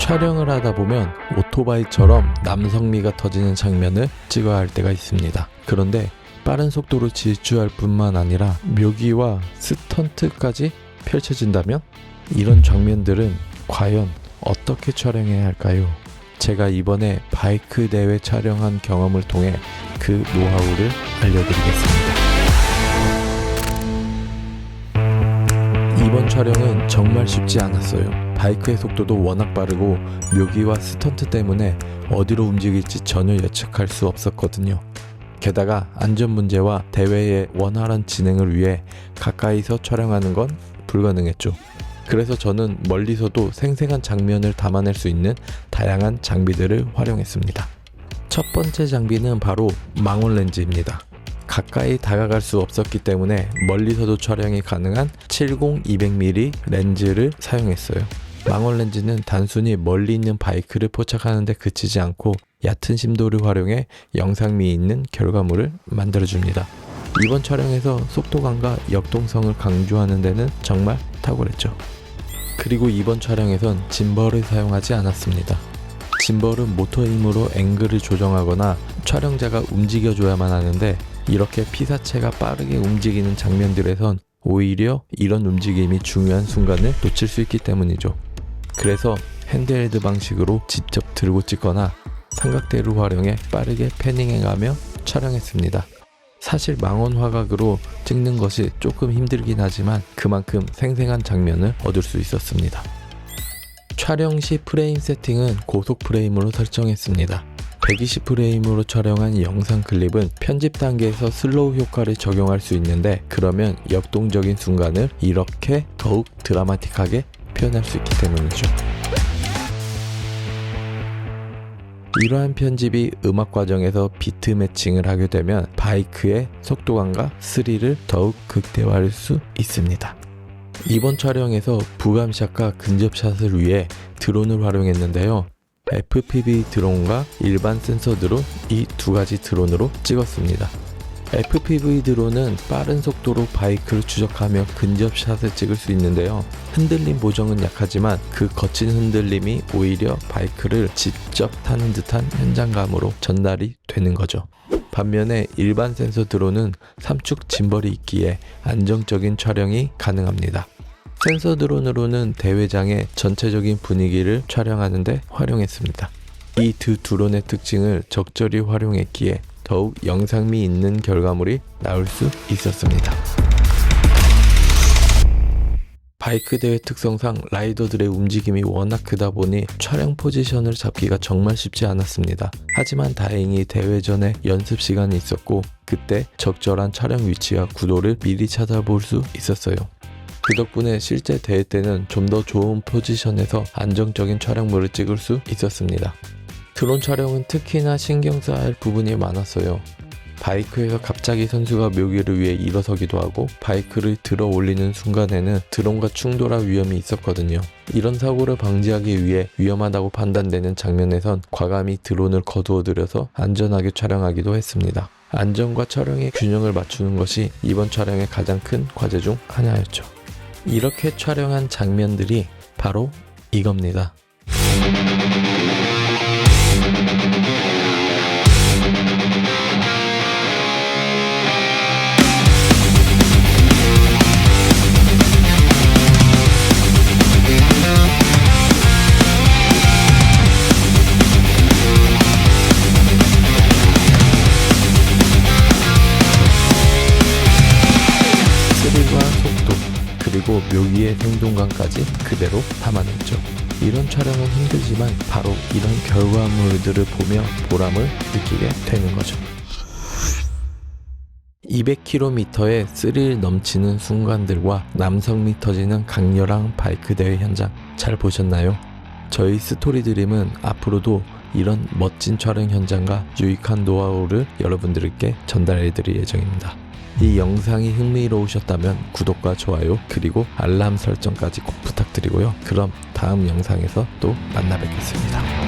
촬영을 하다 보면 오토바이처럼 남성미가 터지는 장면을 찍어야 할 때가 있습니다. 그런데 빠른 속도로 질주할 뿐만 아니라 묘기와 스턴트까지 펼쳐진다면 이런 장면들은 과연 어떻게 촬영해야 할까요? 제가 이번에 바이크 대회 촬영한 경험을 통해 그 노하우를 알려드리겠습니다. 이번 촬영은 정말 쉽지 않았어요. 바이크의 속도도 워낙 빠르고 묘기와 스턴트 때문에 어디로 움직일지 전혀 예측할 수 없었거든요. 게다가 안전 문제와 대회의 원활한 진행을 위해 가까이서 촬영하는 건 불가능했죠. 그래서 저는 멀리서도 생생한 장면을 담아낼 수 있는 다양한 장비들을 활용했습니다. 첫 번째 장비는 바로 망원 렌즈입니다. 가까이 다가갈 수 없었기 때문에 멀리서도 촬영이 가능한 70-200mm 렌즈를 사용했어요. 망원 렌즈는 단순히 멀리 있는 바이크를 포착하는 데 그치지 않고 얕은 심도를 활용해 영상미 있는 결과물을 만들어줍니다. 이번 촬영에서 속도감과 역동성을 강조하는 데는 정말 탁월했죠. 그리고 이번 촬영에선 짐벌을 사용하지 않았습니다. 짐벌은 모터 힘으로 앵글을 조정하거나 촬영자가 움직여줘야만 하는데 이렇게 피사체가 빠르게 움직이는 장면들에선 오히려 이런 움직임이 중요한 순간을 놓칠 수 있기 때문이죠. 그래서 핸드헬드 방식으로 직접 들고 찍거나 삼각대를 활용해 빠르게 패닝해가며 촬영했습니다. 사실 망원 화각으로 찍는 것이 조금 힘들긴 하지만 그만큼 생생한 장면을 얻을 수 있었습니다. 촬영 시 프레임 세팅은 고속 프레임으로 설정했습니다. 120프레임으로 촬영한 영상 클립은 편집 단계에서 슬로우 효과를 적용할 수 있는데 그러면 역동적인 순간을 이렇게 더욱 드라마틱하게 표현할 수 있기 때문이죠. 이러한 편집이 음악 과정에서 비트 매칭을 하게 되면 바이크의 속도감과 스릴을 더욱 극대화할 수 있습니다. 이번 촬영에서 부감샷과 근접샷을 위해 드론을 활용했는데요. FPV 드론과 일반 센서 드론 이 두 가지 드론으로 찍었습니다. FPV 드론은 빠른 속도로 바이크를 추적하며 근접샷을 찍을 수 있는데요. 흔들림 보정은 약하지만 그 거친 흔들림이 오히려 바이크를 직접 타는 듯한 현장감으로 전달이 되는 거죠. 반면에 일반 센서 드론은 삼축 짐벌이 있기에 안정적인 촬영이 가능합니다. 센서 드론으로는 대회장의 전체적인 분위기를 촬영하는데 활용했습니다. 이 두 드론의 특징을 적절히 활용했기에 더욱 영상미 있는 결과물이 나올 수 있었습니다. 바이크 대회 특성상 라이더들의 움직임이 워낙 크다 보니 촬영 포지션을 잡기가 정말 쉽지 않았습니다. 하지만 다행히 대회 전에 연습 시간이 있었고 그때 적절한 촬영 위치와 구도를 미리 찾아볼 수 있었어요. 그 덕분에 실제 대회 때는 좀 더 좋은 포지션에서 안정적인 촬영물을 찍을 수 있었습니다. 드론 촬영은 특히나 신경 써야 할 부분이 많았어요. 바이크에서 갑자기 선수가 묘기를 위해 일어서기도 하고 바이크를 들어 올리는 순간에는 드론과 충돌할 위험이 있었거든요. 이런 사고를 방지하기 위해 위험하다고 판단되는 장면에선 과감히 드론을 거두어들여서 안전하게 촬영하기도 했습니다. 안전과 촬영의 균형을 맞추는 것이 이번 촬영의 가장 큰 과제 중 하나였죠. 이렇게 촬영한 장면들이 바로 이겁니다. 그리고 묘기의 생동감까지 그대로 담아냈죠. 이런 촬영은 힘들지만 바로 이런 결과물들을 보며 보람을 느끼게 되는 거죠. 200km의 스릴 넘치는 순간들과 남성미 터지는 강렬한 바이크 대회 현장 잘 보셨나요? 저희 스토리드림은 앞으로도 이런 멋진 촬영 현장과 유익한 노하우를 여러분들께 전달해드릴 예정입니다. 이 영상이 흥미로우셨다면 구독과 좋아요 그리고 알람 설정까지 꼭 부탁드리고요. 그럼 다음 영상에서 또 만나 뵙겠습니다.